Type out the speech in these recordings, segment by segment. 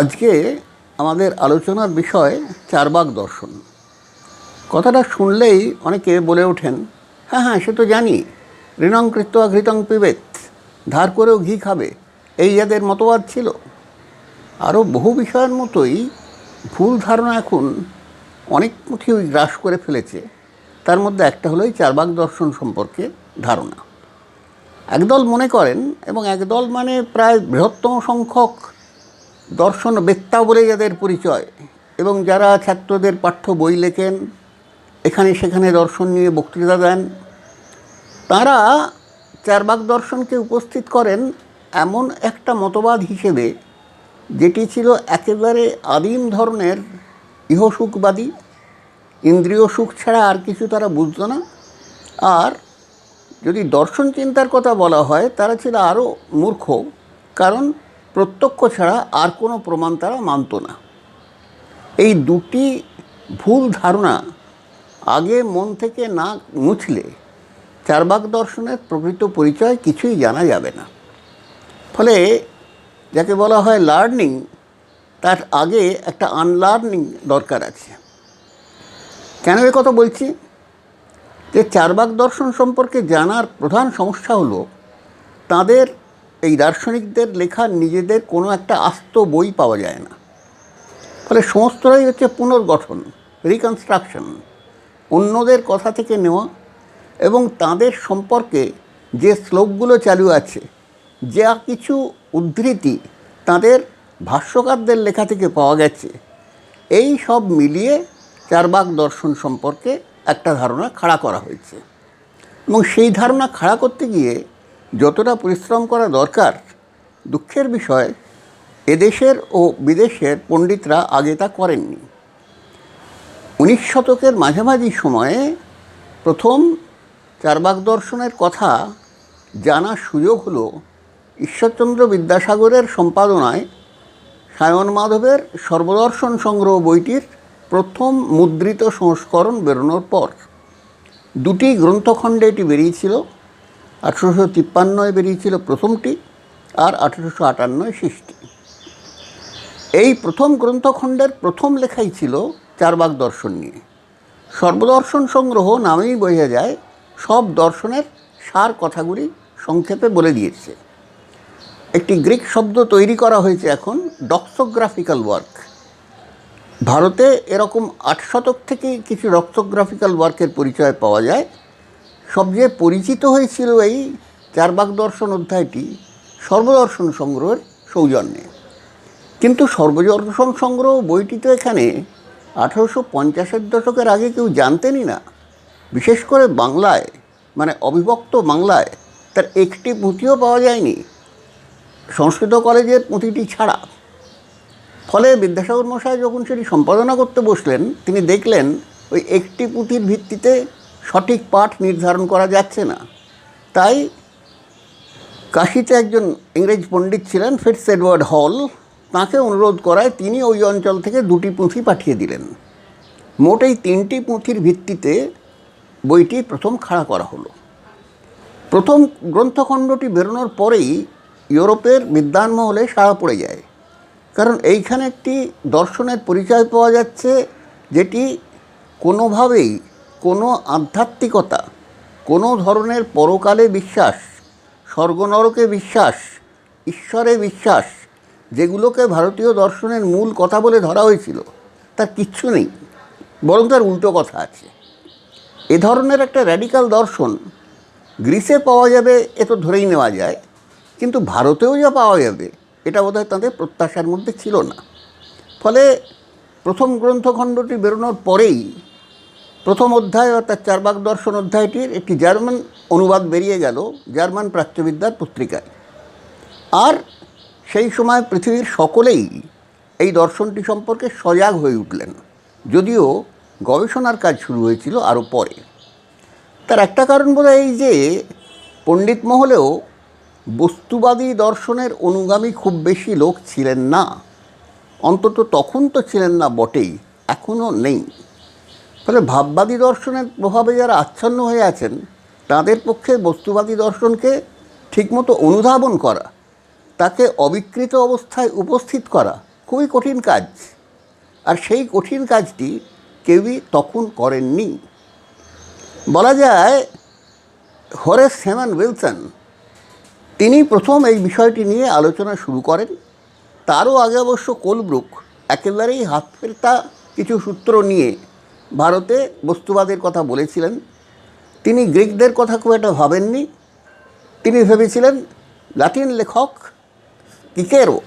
আজকে আমাদের আলোচনার বিষয় চারবাক দর্শন। কথাটা শুনলেই অনেকে বলে ওঠেন, হ্যাঁ হ্যাঁ সে তো জানি, ঋণং কৃত্বা ঘৃতং পিবেত, ধার করেও ঘি খাবে, এই যাদের মতবাদ ছিল। আরও বহু বিষয়ের মতোই ভুল ধারণা এখন অনেক মুঠি গ্রাস করে ফেলেছে। তার মধ্যে একটা হলো এই চারবাক দর্শন সম্পর্কে ধারণা। একদল মনে করেন, এবং একদল মানে প্রায় বৃহত্তম সংখ্যক দর্শনবেত্তা বলে যাদের পরিচয়, এবং যারা ছাত্রদের পাঠ্য বই লেখেন, এখানে সেখানে দর্শন নিয়ে বক্তৃতা দেন, তারা চারবাক দর্শনকে উপস্থিত করেন এমন একটা মতবাদ হিসেবে যেটি ছিল একেবারে আদিম ধরনের ইহসুখবাদী। ইন্দ্রিয় সুখ ছাড়া আর কিছু তারা বুঝত না। আর যদি দর্শন চিন্তার কথা বলা হয়, তারা ছিল আরও মূর্খ, কারণ প্রত্যক্ষ ছাড়া আর কোনো প্রমাণ তারা মানত না। এই দুটি ভুল ধারণা আগে মন থেকে না মুছলে চারবাক দর্শনের প্রকৃত পরিচয় কিছুই জানা যাবে না। ফলে যাকে বলা হয় লার্নিং, তার আগে একটা আনলার্নিং দরকার আছে। কেন এ কথা বলছি? যে চারবাক দর্শন সম্পর্কে জানার প্রধান সমস্যা হলো, তাদের এই দার্শনিকদের লেখা নিজেদের কোনো একটা আস্ত বই পাওয়া যায় না। ফলে সমস্তটাই হচ্ছে পুনর্গঠন, রিকনস্ট্রাকশন, অন্যদের কথা থেকে নেওয়া, এবং তাদের সম্পর্কে যে শ্লোকগুলো চালু আছে, যা কিছু উদ্ধৃতি তাদের ভাষ্যকারদের লেখা থেকে পাওয়া গেছে, এই সব মিলিয়ে চারবাক দর্শন সম্পর্কে একটা ধারণা খাড়া করা হয়েছে। এবং সেই ধারণা খাড়া করতে গিয়ে যতটা পরিশ্রম করা দরকার, দুঃখের বিষয় এদেশের ও বিদেশের পণ্ডিতরা আগে তা করেননি। 19 শতকের মাঝামাঝি সময়ে প্রথম চারবাক দর্শনের কথা জানার সুযোগ হলো ঈশ্বরচন্দ্র বিদ্যাসাগরের সম্পাদনায় সায়ন মাধবের সর্বদর্শন সংগ্রহ বইটির প্রথম মুদ্রিত সংস্করণ বেরোনোর পর। দুটি গ্রন্থখণ্ডে এটি বেরিয়েছিল। 1853 বেরিয়েছিল প্রথমটি, আর 1858 শেষটি। এই প্রথম গ্রন্থখণ্ডের প্রথম লেখাই ছিল চারবাক দর্শন নিয়ে। সর্বদর্শন সংগ্রহ নামেই বোঝা যায় সব দর্শনের সার কথাগুলি সংক্ষেপে বলে দিয়েছে। একটি গ্রিক শব্দ তৈরি করা হয়েছে এখন, ডক্সোগ্রাফিক্যাল ওয়ার্ক। ভারতে এরকম 8 শতক থেকে কিছু ডক্সোগ্রাফিক্যাল ওয়ার্কের পরিচয় পাওয়া যায়। সবচেয়ে পরিচিত হয়েছিল এই চারবাক দর্শন অধ্যায়টি সর্বদর্শন সংগ্রহের সৌজন্যে। কিন্তু সর্বদর্শন সংগ্রহ বইটি তো এখানে 1850-এর দশকের আগে কেউ জানতেনই না। বিশেষ করে বাংলায়, মানে অবিভক্ত বাংলায় তার একটি পুঁথিও পাওয়া যায়নি, সংস্কৃত কলেজের পুঁথিটি ছাড়া। ফলে বিদ্যাসাগর মশাই যখন সেটি সম্পাদনা করতে বসলেন, তিনি দেখলেন ওই একটি পুঁথির ভিত্তিতে সঠিক পাঠ নির্ধারণ করা যাচ্ছে না। তাই কাশিতে একজন ইংরেজ পণ্ডিত ছিলেন, ফিটস এডওয়ার্ড হল, তাঁকে অনুরোধ করায় তিনি ওই অঞ্চল থেকে দুটি পুঁথি পাঠিয়ে দিলেন। মোট এই 3টি পুঁথির ভিত্তিতে বইটি প্রথম খাড়া করা হলো। প্রথম গ্রন্থখণ্ডটি বেরোনোর পরেই ইউরোপের বিদ্বান মহলে সাড়া পড়ে যায়, কারণ এইখানে একটি দর্শনের পরিচয় পাওয়া যাচ্ছে যেটি কোনোভাবেই কোনো আধ্যাত্মিকতা, কোনো ধরনের পরকালে বিশ্বাস, স্বর্গনরকে বিশ্বাস, ঈশ্বরে বিশ্বাস, যেগুলোকে ভারতীয় দর্শনের মূল কথা বলে ধরা হয়েছিল, তার কিচ্ছু নেই, বরং তার উল্টো কথা আছে। এ ধরনের একটা র্যাডিক্যাল দর্শন গ্রিসে পাওয়া যাবে এ তো ধরেই নেওয়া যায়, কিন্তু ভারতেও যা পাওয়া যাবে এটা বোধহয় তাদের প্রত্যাশার মধ্যে ছিল না। ফলে প্রথম গ্রন্থখণ্ডটি বেরোনোর পরেই প্রথম অধ্যায়, অর্থাৎ চারবাক দর্শন অধ্যায়টির একটি জার্মান অনুবাদ বেরিয়ে গেল জার্মান প্রাচ্যবিদ্যার পত্রিকায়। আর সেই সময় পৃথিবীর সকলেই এই দর্শনটি সম্পর্কে সজাগ হয়ে উঠলেন, যদিও গবেষণার কাজ শুরু হয়েছিল আরও পরে। তার একটা কারণ বোধহয় এই যে পণ্ডিত মহলেও বস্তুবাদী দর্শনের অনুগামী খুব বেশি লোক ছিলেন না, অন্তত তখন তো ছিলেন না বটেই, এখনও নেই। ফলে ভাববাদী দর্শনের প্রভাবে যারা আচ্ছন্ন হয়ে আছেন, তাদের পক্ষে বস্তুবাদী দর্শনকে ঠিকমতো অনুধাবন করা, তাকে অবিকৃত অবস্থায় উপস্থিত করা খুবই কঠিন কাজ, আর সেই কঠিন কাজটি কেউই তখন করেননি। বলা যায় হরেস হেমান উইলসন তিনি প্রথম এই বিষয়টি নিয়ে আলোচনা শুরু করেন। তারও আগে অবশ্য কোলব্রুক একেবারেই হাত ফেলতা কিছু সূত্র নিয়ে ভারতে বস্তুবাদের কথা বলেছিলেন। তিনি গ্রিকদের কথা খুব একটা ভাবেননি। তিনি ভেবেছিলেন লাতিন লেখক কিকেরো,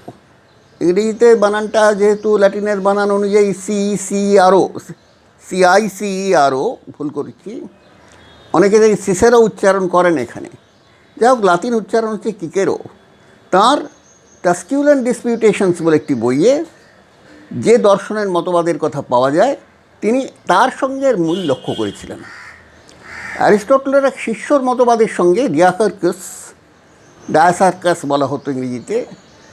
ইংরেজিতে বানানটা যেহেতু ল্যাটিনের বানান অনুযায়ী CICERO ভুল করেছি, অনেকে দেখি সিসেরও উচ্চারণ করেন এখানে, যাই হোক লাতিন উচ্চারণ হচ্ছে কিকেরো। তাঁর টাস্কিউলেন ডিসপিউটেশনস বলে একটি বইয়ে যে দর্শনের মতবাদের কথা পাওয়া যায় তিনি তার সঙ্গে মূল লক্ষ্য করেছিলেন। অ্যারিস্টটলের এক শিষ্যর মতবাদের সঙ্গে ডায়াসার্কাস বলা হতো ইংরেজিতে,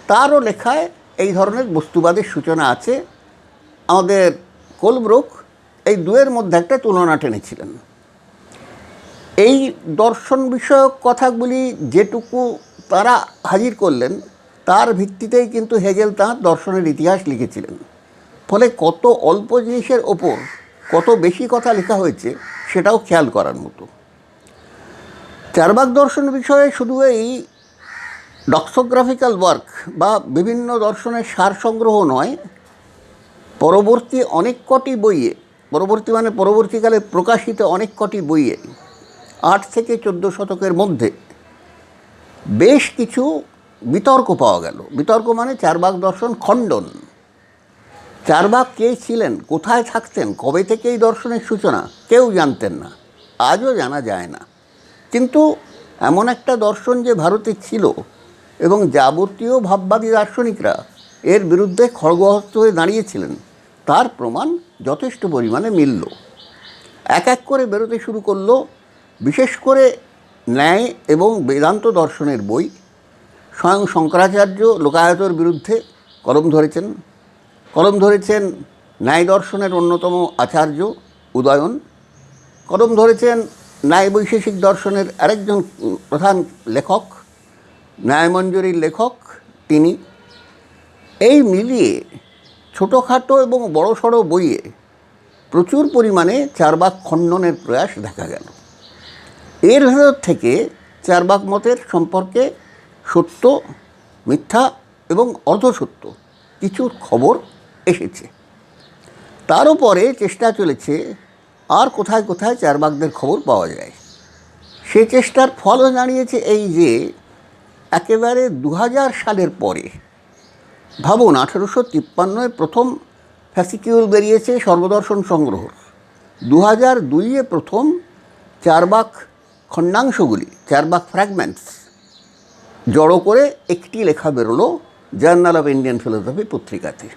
তারও লেখায় এই ধরনের বস্তুবাদের সূচনা আছে। আমাদের কোলব্রুক এই দুয়ের মধ্যে একটা তুলনা টেনেছিলেন। এই দর্শন বিষয়ক কথাগুলি যেটুকু তারা হাজির করলেন তার ভিত্তিতেই কিন্তু হেগেল তাঁর দর্শনের ইতিহাস লিখেছিলেন। ফলে কত অল্প জিনিসের ওপর কত বেশি কথা লেখা হয়েছে সেটাও খেয়াল করার মতো। চারবাক দর্শন বিষয়ে শুধু এই ডক্সোগ্রাফিক্যাল ওয়ার্ক বা বিভিন্ন দর্শনের সার সংগ্রহ নয়, পরবর্তী অনেক কটি বইয়ে, পরবর্তীকালে প্রকাশিত অনেক কটি বইয়ে 8 থেকে 14 শতকের মধ্যে বেশ কিছু বিতর্ক পাওয়া গেল। বিতর্ক মানে চারবাক দর্শন খণ্ডন। চারবাক কে ছিলেন, কোথায় থাকতেন, কবে থেকে এই দর্শনের সূচনা কেউ জানতেন না, আজও জানা যায় না। কিন্তু এমন একটা দর্শন যে ভারতে ছিল এবং যাবতীয় ভাববাদী দার্শনিকরা এর বিরুদ্ধে খড়গহস্ত হয়ে দাঁড়িয়েছিলেন তার প্রমাণ যথেষ্ট পরিমাণে মিলল। এক এক করে বেরোতে শুরু করলো বিশেষ করে ন্যায় এবং বেদান্ত দর্শনের বই। স্বয়ং শঙ্করাচার্য লোকায়তর বিরুদ্ধে কলম ধরেছেন ন্যায় দর্শনের অন্যতম আচার্য উদয়ন, কলম ধরেছেন ন্যায় বৈশেষিক দর্শনের আরেকজন প্রধান লেখক, ন্যায়মঞ্জুরির লেখক তিনি। এই মিলিয়ে ছোটোখাটো এবং বড়সড় বইয়ে প্রচুর পরিমাণে চারবাক খণ্ডনের প্রয়াস দেখা গেল। এর ভেতর থেকে চারবাক মতের সম্পর্কে সত্য, মিথ্যা এবং অর্ধসত্য কিছু খবর এসেছে। তার উপরে চেষ্টা চলেছে আর কোথায় কোথায় চারবাকদের খবর পাওয়া যায়। সে চেষ্টার ফলও জানিয়েছে এই যে একেবারে 2000 সালের পরে, ভাবুন 1853 প্রথম ফ্যাসিকিউল বেরিয়েছে সর্বদর্শন সংগ্রহ, 2002-এ প্রথম চারবাক খণ্ডাংশগুলি, চারবাক ফ্র্যাগমেন্টস জড়ো করে একটি লেখা বেরোলো জার্নাল অফ ইন্ডিয়ান ফিলোসফি পত্রিকাতে।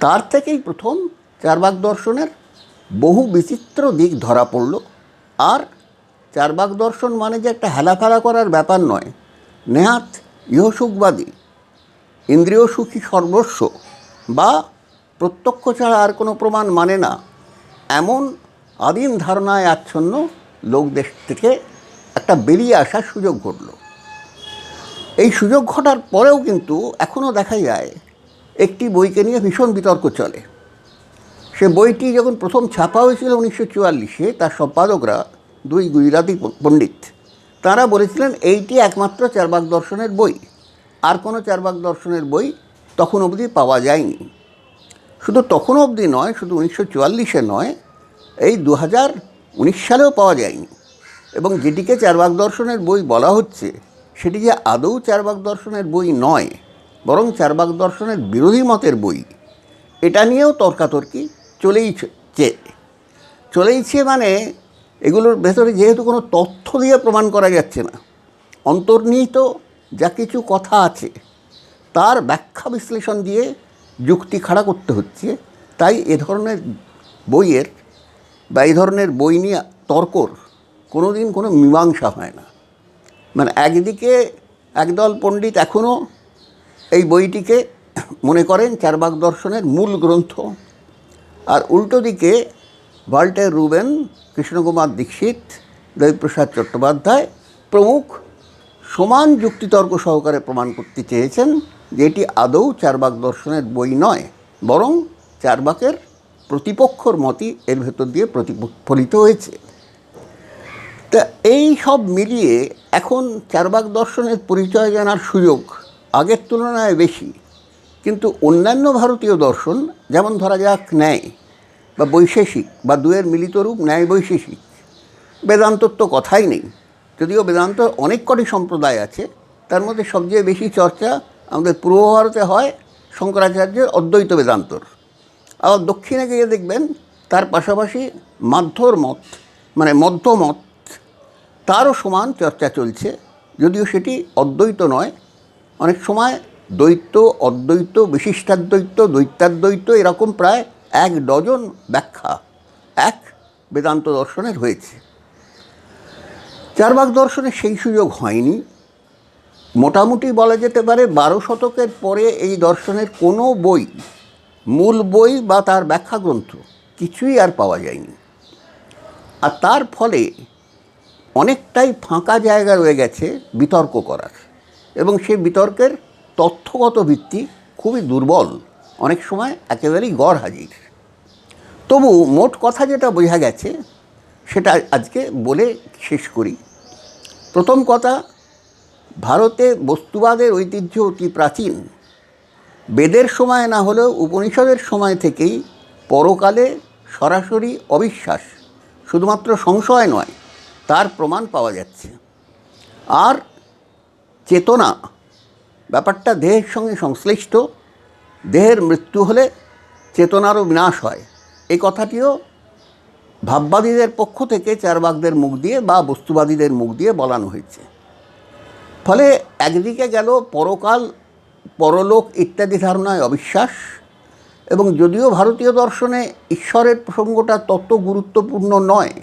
তার থেকেই প্রথম চারবাক দর্শনের বহু বিচিত্র দিক ধরা পড়ল। আর চারবাক দর্শন মানে যে একটা হেলাফেলা করার ব্যাপার নয়, নেহাত ইহসুখবাদী, ইন্দ্রিয় সুখী সর্বস্ব বা প্রত্যক্ষ ছাড়া আর কোনো প্রমাণ মানে না, এমন আদিম ধারণায় আচ্ছন্ন লোকদের থেকে একটা বেরিয়ে আসার সুযোগ ঘটল। এই সুযোগ ঘটার পরেও কিন্তু এখনও দেখা যায় একটি বইকে নিয়ে ভীষণ বিতর্ক চলে। সে বইটি যখন প্রথম ছাপা হয়েছিল 1944-এ, তার সম্পাদকরা দুই গুজরাটি পণ্ডিত, তাঁরা বলেছিলেন এইটি একমাত্র চারবাক দর্শনের বই, আর কোনো চারবাক দর্শনের বই তখন অবধি পাওয়া যায়নি। শুধু তখন অবধি নয়, শুধু 1944-এ নয়, এই 2019 সালেও পাওয়া যায়নি। এবং যেটিকে চারবাক দর্শনের বই বলা হচ্ছে সেটি যে আদৌ চারবাক দর্শনের বই নয়, বরং চারবাক দর্শনের বিরোধী মতের বই, এটা নিয়েও তর্কাতর্কি চলেইছে। মানে এগুলোর ভেতরে যেহেতু কোনো তথ্য দিয়ে প্রমাণ করা যাচ্ছে না, অন্তর্নিহিত যা কিছু কথা আছে তার ব্যাখ্যা বিশ্লেষণ দিয়ে যুক্তি খাড়া করতে হচ্ছে, তাই এ ধরনের বইয়ের বা এই ধরনের বই নিয়ে তর্কর কোনো দিন কোনো মীমাংসা হয় না। মানে একদিকে একদল পণ্ডিত এখনও এই বইটিকে মনে করেন চারবাক দর্শনের মূল গ্রন্থ, আর উল্টো দিকে ভাল্টার রুবেন, কৃষ্ণকুমার দীক্ষিত, দেবপ্রসাদ চট্টোপাধ্যায় প্রমুখ সমান যুক্তিতর্ক সহকারে প্রমাণ করতে চেয়েছেন যে এটি আদৌ চার্বাক দর্শনের বই নয়, বরং চার্বাকের প্রতিপক্ষর মতই এর ভেতর দিয়ে প্রতিফলিত হয়েছে। তা এই সব মিলিয়ে এখন চার্বাক দর্শনের পরিচয় জানার সুযোগ আগের তুলনায় বেশি। কিন্তু অন্যান্য ভারতীয় দর্শন, যেমন ধরা যাক ন্যায় বা বৈশেষিক বা দুয়ের মিলিত রূপ ন্যায় বৈশেষিক, বেদান্তর তো কথাই নেই। যদিও বেদান্ত অনেক কটি সম্প্রদায় আছে, তার মধ্যে সবচেয়ে বেশি চর্চা আমাদের পূর্ব ভারতে হয় শঙ্করাচার্যের অদ্বৈত বেদান্তর। আবার দক্ষিণে গিয়ে দেখবেন তার পাশাপাশি মাধ্যর মত, মানে মধ্যমত, তারও সমান চর্চা চলছে, যদিও সেটি অদ্বৈত নয়। অনেক সময় দ্বৈত, অদ্বৈত, বিশিষ্টাদ্বৈত, দ্বৈতাদ্বৈত এরকম প্রায় 1 ডজন ব্যাখ্যা এক বেদান্ত দর্শনের হয়েছে। চার্বাক দর্শনে সেই সুযোগ হয়নি। মোটামুটি বলা যেতে পারে 12 শতকের পরে এই দর্শনের কোনো বই, মূল বই বা তার ব্যাখ্যা গ্রন্থ কিছুই আর পাওয়া যায়নি। আর তার ফলে অনেকটাই ফাঁকা জায়গা রয়ে গেছে বিতর্ক করার, এবং সেই বিতর্কের তথ্যগত ভিত্তি খুবই দুর্বল, অনেক সময় একেবারেই গড়হাজির। তবু মোট কথা যেটা বোঝা গেছে সেটা আজকে বলে শেষ করি। প্রথম কথা, ভারতে বস্তুবাদের ঐতিহ্য অতি প্রাচীন। বেদের সময় না হলেও উপনিষদের সময় থেকেই পরকালে সরাসরি অবিশ্বাস, শুধুমাত্র সংশয় নয়, তার প্রমাণ পাওয়া যাচ্ছে। আর চেতনা ব্যাপারটা দেহের সঙ্গে সংশ্লিষ্ট, দেহের মৃত্যু হলে চেতনারও বিনাশ হয়, এই কথাটিও ভাববাদীদের পক্ষ থেকে চার্বাকদের মুখ দিয়ে বা বস্তুবাদীদের মুখ দিয়ে বলানো হয়েছে। ফলে একদিকে গেল পরকাল, পরলোক ইত্যাদি ধারণায় অবিশ্বাস, এবং যদিও ভারতীয় দর্শনে ঈশ্বরের প্রসঙ্গটা তত গুরুত্বপূর্ণ নয়,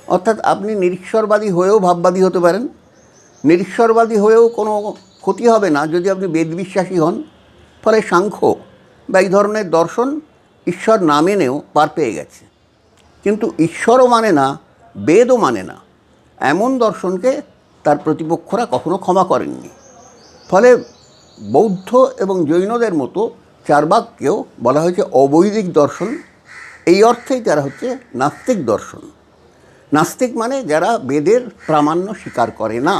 অর্থাৎ আপনি নিরীশ্বরবাদী হয়েও ভাববাদী হতে পারেন, নিরীশ্বরবাদী হয়েও কোনো ক্ষতি হবে না যদি আপনি বেদ বিশ্বাসী হন। ফলে সাংখ্য বা এই ধরনের দর্শন ঈশ্বর না মেনেও পার পেয়ে গেছে। কিন্তু ঈশ্বরও মানে না, বেদও মানে না, এমন দর্শনকে তার প্রতিপক্ষরা কখনো ক্ষমা করেননি। ফলে বৌদ্ধ এবং জৈনদের মতো চার্বাককেও বলা হয়েছে অবৈদিক দর্শন। এই অর্থেই তারা হচ্ছে নাস্তিক দর্শন। নাস্তিক মানে যারা বেদের প্রামাণ্য স্বীকার করে না,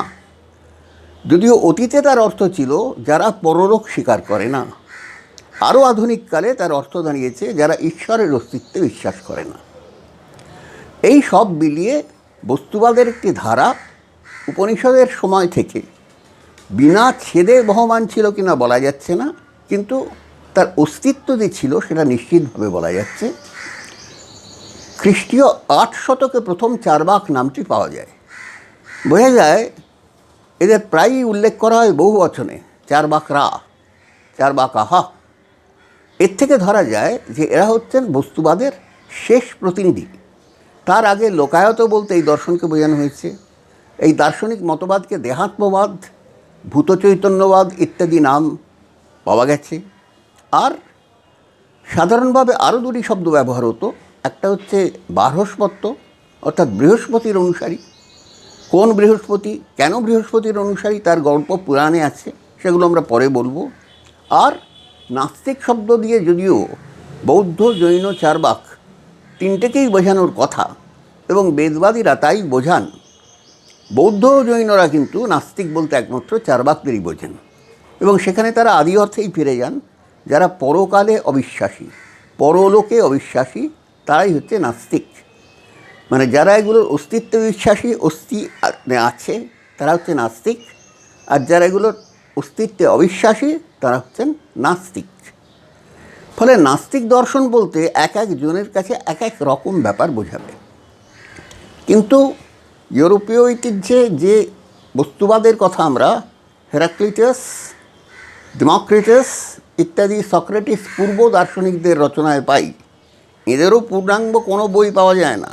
যদিও অতীতে তার অর্থ ছিল যারা পরলোক স্বীকার করে না। আরও আধুনিককালে তার অর্থ দাঁড়িয়েছে যারা ঈশ্বরের অস্তিত্বে বিশ্বাস করে না। এই সব মিলিয়ে বস্তুবাদের একটি ধারা উপনিষদের সময় থেকে বিনা ছেদে বহমান ছিল কিনা বলা যাচ্ছে না, কিন্তু তার অস্তিত্ব যে ছিল সেটা নিশ্চিতভাবে বলা যাচ্ছে। খ্রিস্টীয় 8 শতকে প্রথম চার্বাক নামটি পাওয়া যায়। বোঝা যায় এদের প্রায়ই উল্লেখ করা হয় বহু বচনে, চার্বাকরা, চার্বাকাহা। এর থেকে ধরা যায় যে এরা হচ্ছেন বস্তুবাদের শেষ প্রতিনিধি। তার আগে লোকায়ত বলতে এই দর্শনকে বোঝানো হয়েছে। এই দার্শনিক মতবাদকে দেহাত্মবাদ, ভূতচৈতন্যবাদ ইত্যাদি নাম পাওয়া গেছে। আর সাধারণভাবে আরও 2টি শব্দ ব্যবহার হতো। একটা হচ্ছে বার্হস্পত্য, অর্থাৎ বৃহস্পতির অনুসারী। কোন বৃহস্পতি, কেন বৃহস্পতির অনুসারী, তার গল্প পুরাণে আছে, সেগুলো আমরা পরে বলবো। আর নাস্তিক শব্দ দিয়ে যদিও বৌদ্ধ, জৈন, চার্বাক তিনটেকেই বোঝানোর কথা, এবং বেদবাদীরা তাই বোঝান, বৌদ্ধ ও জৈনরা কিন্তু নাস্তিক বলতে একমাত্র চার্বাকদেরই বোঝেন, এবং সেখানে তারা আদি অর্থেই ফিরে যান। যারা পরকালে অবিশ্বাসী, পরলোকে অবিশ্বাসী, তারাই হচ্ছে নাস্তিক। মানে যারা এগুলোর অস্তিত্বে বিশ্বাসী, আছে, তারা হচ্ছে নাস্তিক। আর যারা এগুলোর অস্তিত্বে অবিশ্বাসী, তারা হচ্ছেন নাস্তিক। ফলে নাস্তিক দর্শন বলতে এক একজনের কাছে এক এক রকম ব্যাপার বোঝাবে। কিন্তু ইউরোপীয় ঐতিহ্যে যে বস্তুবাদের কথা আমরা হেরাক্লিটাস, ডেমোক্রিটাস ইত্যাদি সক্রেটিস পূর্ব দার্শনিকদের রচনায় পাই, এদেরও পূর্ণাঙ্গ কোনো বই পাওয়া যায় না,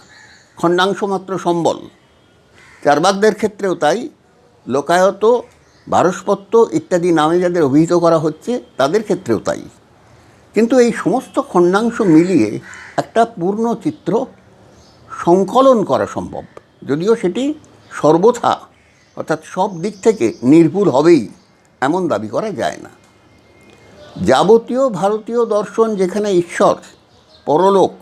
খণ্ডাংশ মাত্র সম্বল। চার্বাকদের ক্ষেত্রেও তাই। লোকায়ত, বারস্পত্য ইত্যাদি নামে যাদের অভিহিত করা হচ্ছে তাদের ক্ষেত্রেও তাই। কিন্তু এই সমস্ত খণ্ডাংশ মিলিয়ে একটা পূর্ণ চিত্র সংকলন করা সম্ভব, যদিও সেটি সর্বথা, অর্থাৎ সব দিক থেকে নির্ভুল হবেই এমন দাবি করা যায় না। যাবতীয় ভারতীয় দর্শন যেখানে ঈশ্বর, পরলোক,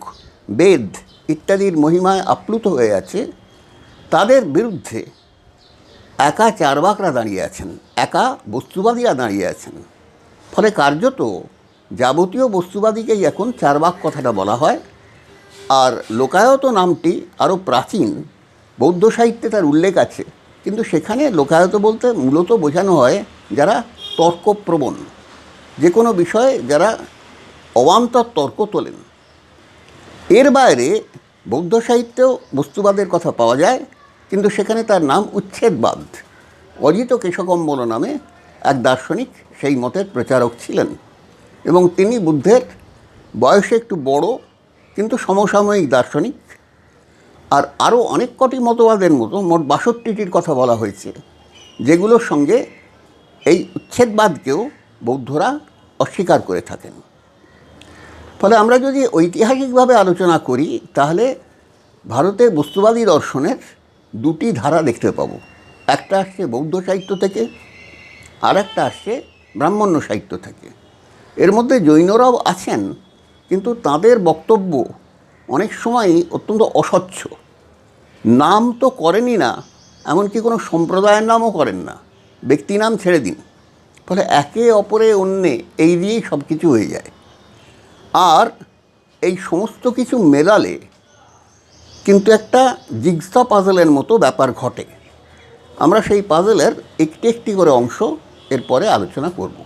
বেদ ইত্যাদির মহিমায় আপ্লুত হয়ে আছে, তাদের বিরুদ্ধে একা চার্বাকরা দাঁড়িয়ে আছেন, একা বস্তুবাদীরা দাঁড়িয়ে আছেন। ফলে কার্যত যাবতীয় বস্তুবাদীকেই এখন চার্বাক কথাটা বলা হয়। আর লোকায়ত নামটি আরও প্রাচীন, বৌদ্ধ সাহিত্যে তার উল্লেখ আছে, কিন্তু সেখানে লোকায়ত বলতে মূলত বোঝানো হয় যারা তর্কপ্রবণ, যে কোনো বিষয়ে যারা অবান্তর তর্ক তোলেন। এর বাইরে বৌদ্ধ সাহিত্যেও বস্তুবাদের কথা পাওয়া যায়, কিন্তু সেখানে তার নাম উচ্ছেদবাদ। অজিত কেশকম্বল নামে এক দার্শনিক সেই মতের প্রচারক ছিলেন, এবং তিনি বুদ্ধের বয়সে একটু বড় কিন্তু সমসাময়িক দার্শনিক। আর আরও অনেক কটি মতবাদের মতো মোট ৬২টির কথা বলা হয়েছে, যেগুলোর সঙ্গে এই উচ্ছেদবাদকেও বৌদ্ধরা অস্বীকার করে থাকেন। ফলে আমরা যদি ঐতিহাসিকভাবে আলোচনা করি, তাহলে ভারতের বস্তুবাদী দর্শনের দুটি ধারা দেখতে পাবো। একটা আসছে বৌদ্ধ সাহিত্য থেকে, আর একটা আসছে ব্রাহ্মণ্য সাহিত্য থেকে। এর মধ্যে জৈনরাও আছেন, কিন্তু তাদের বক্তব্য অনেক সময়ই অত্যন্ত অস্বচ্ছ। নাম তো করেনই না, এমনকি কোনো সম্প্রদায়ের নামও করেন না, ব্যক্তি নাম ছেড়ে দিন। ফলে একে অপরে অন্যে এই দিয়েই সব কিছু হয়ে যায়। আর এই সমস্ত কিছু মেলালে কিন্তু একটা জিগসা পাজলের মতো ব্যাপার ঘটে। আমরা সেই পাজলের একটি একটি করে অংশ এরপরে আলোচনা করব।